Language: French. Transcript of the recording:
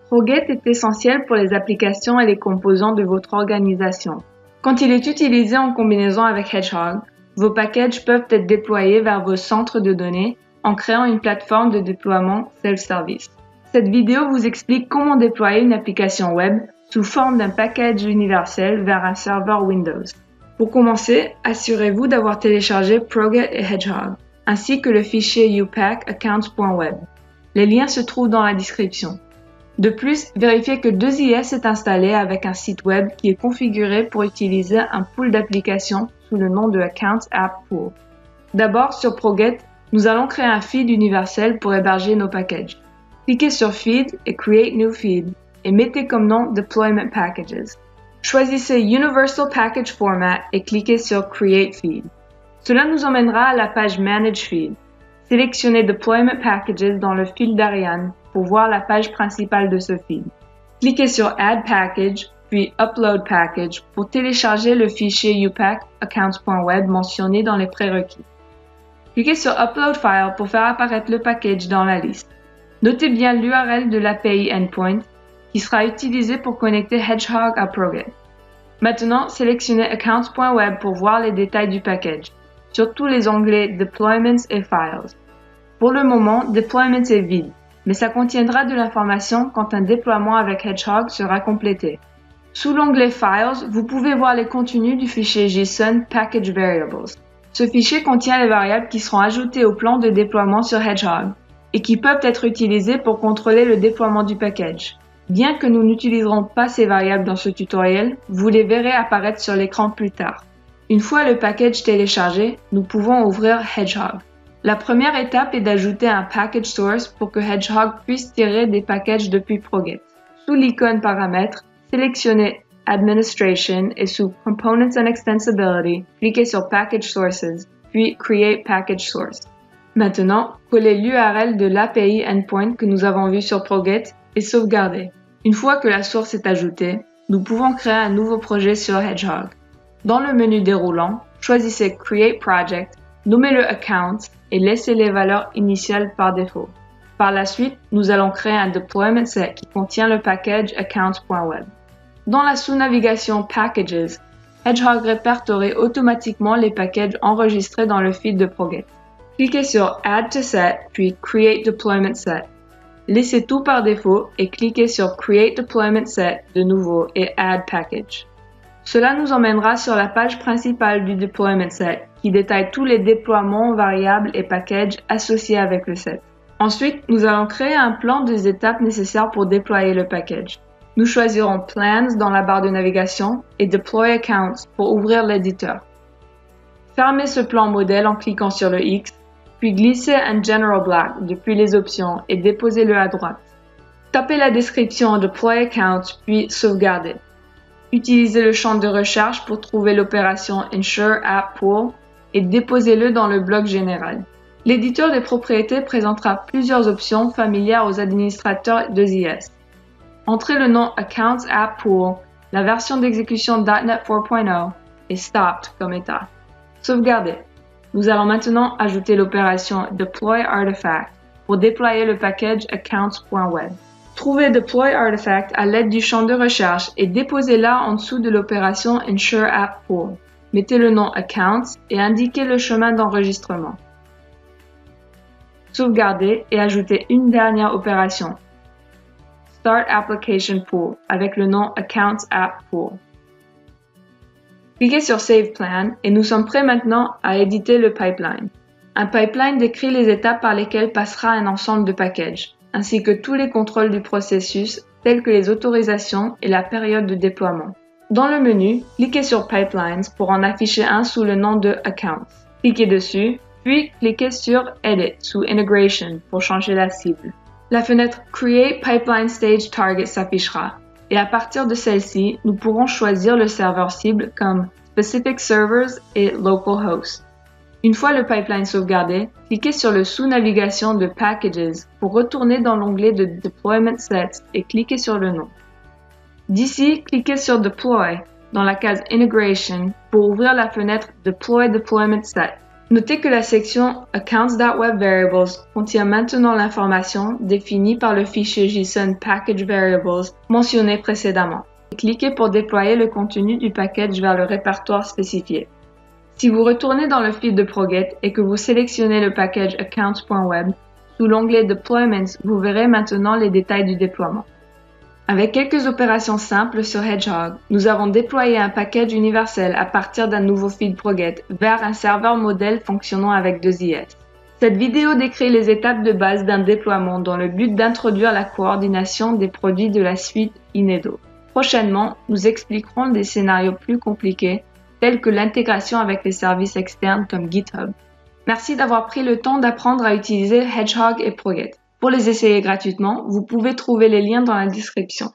ProGet est essentiel pour les applications et les composants de votre organisation. Quand il est utilisé en combinaison avec Hedgehog, vos packages peuvent être déployés vers vos centres de données en créant une plateforme de déploiement self-service. Cette vidéo vous explique comment déployer une application web sous forme d'un package universel vers un serveur Windows. Pour commencer, assurez-vous d'avoir téléchargé ProGet et Hedgehog, ainsi que le fichier upack-accounts.web. Les liens se trouvent dans la description. De plus, vérifiez que 2IS est installé avec un site web qui est configuré pour utiliser un pool d'applications sous le nom de Accounts App Pool. D'abord, sur ProGet, nous allons créer un feed universel pour héberger nos packages. Cliquez sur Feed et Create New Feed et mettez comme nom Deployment Packages. Choisissez Universal Package Format et cliquez sur Create Feed. Cela nous emmènera à la page Manage Feed. Sélectionnez Deployment Packages dans le fil d'Ariane pour voir la page principale de ce feed. Cliquez sur Add Package, puis Upload Package pour télécharger le fichier upack-accounts.web mentionné dans les prérequis. Cliquez sur Upload File pour faire apparaître le package dans la liste. Notez bien l'URL de l'API Endpoint qui sera utilisé pour connecter Hedgehog à ProGet. Maintenant, sélectionnez Accounts.web pour voir les détails du package, surtout les onglets Deployments et Files. Pour le moment, Deployments est vide, mais ça contiendra de l'information quand un déploiement avec Hedgehog sera complété. Sous l'onglet Files, vous pouvez voir les contenus du fichier JSON Package Variables. Ce fichier contient les variables qui seront ajoutées au plan de déploiement sur Hedgehog et qui peuvent être utilisées pour contrôler le déploiement du package. Bien que nous n'utiliserons pas ces variables dans ce tutoriel, vous les verrez apparaître sur l'écran plus tard. Une fois le package téléchargé, nous pouvons ouvrir Hedgehog. La première étape est d'ajouter un package source pour que Hedgehog puisse tirer des packages depuis ProGet. Sous l'icône Paramètres, sélectionnez Administration et sous Components and Extensibility, cliquez sur Package Sources, puis Create Package Source. Maintenant, collez l'URL de l'API Endpoint que nous avons vu sur ProGet et sauvegardez. Une fois que la source est ajoutée, nous pouvons créer un nouveau projet sur Hedgehog. Dans le menu déroulant, choisissez Create Project, nommez-le Account et laissez les valeurs initiales par défaut. Par la suite, nous allons créer un deployment set qui contient le package accounts.web. Dans la sous-navigation Packages, Hedgehog répertorie automatiquement les packages enregistrés dans le feed de ProGet. Cliquez sur Add to Set puis Create Deployment Set. Laissez tout par défaut et cliquez sur Create Deployment Set de nouveau et Add Package. Cela nous emmènera sur la page principale du Deployment Set qui détaille tous les déploiements, variables et packages associés avec le set. Ensuite, nous allons créer un plan des étapes nécessaires pour déployer le package. Nous choisirons Plans dans la barre de navigation et Deploy Accounts pour ouvrir l'éditeur. Fermez ce plan modèle en cliquant sur le X, puis glissez un General Black depuis les options et déposez-le à droite. Tapez la description Deploy Accounts puis sauvegardez. Utilisez le champ de recherche pour trouver l'opération Ensure App Pool et déposez-le dans le bloc général. L'éditeur des propriétés présentera plusieurs options familières aux administrateurs 2IS. Entrez le nom Accounts App Pool, la version d'exécution .NET 4.0 et Stopped comme état. Sauvegardez. Nous allons maintenant ajouter l'opération Deploy Artifact pour déployer le package accounts.web. Trouvez Deploy Artifact à l'aide du champ de recherche et déposez-la en dessous de l'opération Ensure App Pool. Mettez le nom Accounts et indiquez le chemin d'enregistrement. Sauvegardez et ajoutez une dernière opération. Start Application Pool avec le nom Accounts App Pool. Cliquez sur Save Plan et nous sommes prêts maintenant à éditer le pipeline. Un pipeline décrit les étapes par lesquelles passera un ensemble de packages, ainsi que tous les contrôles du processus tels que les autorisations et la période de déploiement. Dans le menu, cliquez sur Pipelines pour en afficher un sous le nom de Accounts. Cliquez dessus, puis cliquez sur Edit sous Integration pour changer la cible. La fenêtre Create Pipeline Stage Target s'affichera et à partir de celle-ci, nous pourrons choisir le serveur cible comme Specific Servers et Local Host. Une fois le pipeline sauvegardé, cliquez sur le sous-navigation de Packages pour retourner dans l'onglet de Deployment Sets et cliquez sur le nom. D'ici, cliquez sur Deploy dans la case Integration pour ouvrir la fenêtre Deploy Deployment Set. Notez que la section Accounts.WebVariables contient maintenant l'information définie par le fichier JSON Package Variables mentionné précédemment. Cliquez pour déployer le contenu du package vers le répertoire spécifié. Si vous retournez dans le fil de ProGet et que vous sélectionnez le package Accounts.web, sous l'onglet Deployments, vous verrez maintenant les détails du déploiement. Avec quelques opérations simples sur Hedgehog, nous avons déployé un package universel à partir d'un nouveau feed ProGet vers un serveur modèle fonctionnant avec 2IS. Cette vidéo décrit les étapes de base d'un déploiement dans le but d'introduire la coordination des produits de la suite Inedo. Prochainement, nous expliquerons des scénarios plus compliqués tels que l'intégration avec les services externes comme GitHub. Merci d'avoir pris le temps d'apprendre à utiliser Hedgehog et ProGet. Pour les essayer gratuitement, vous pouvez trouver les liens dans la description.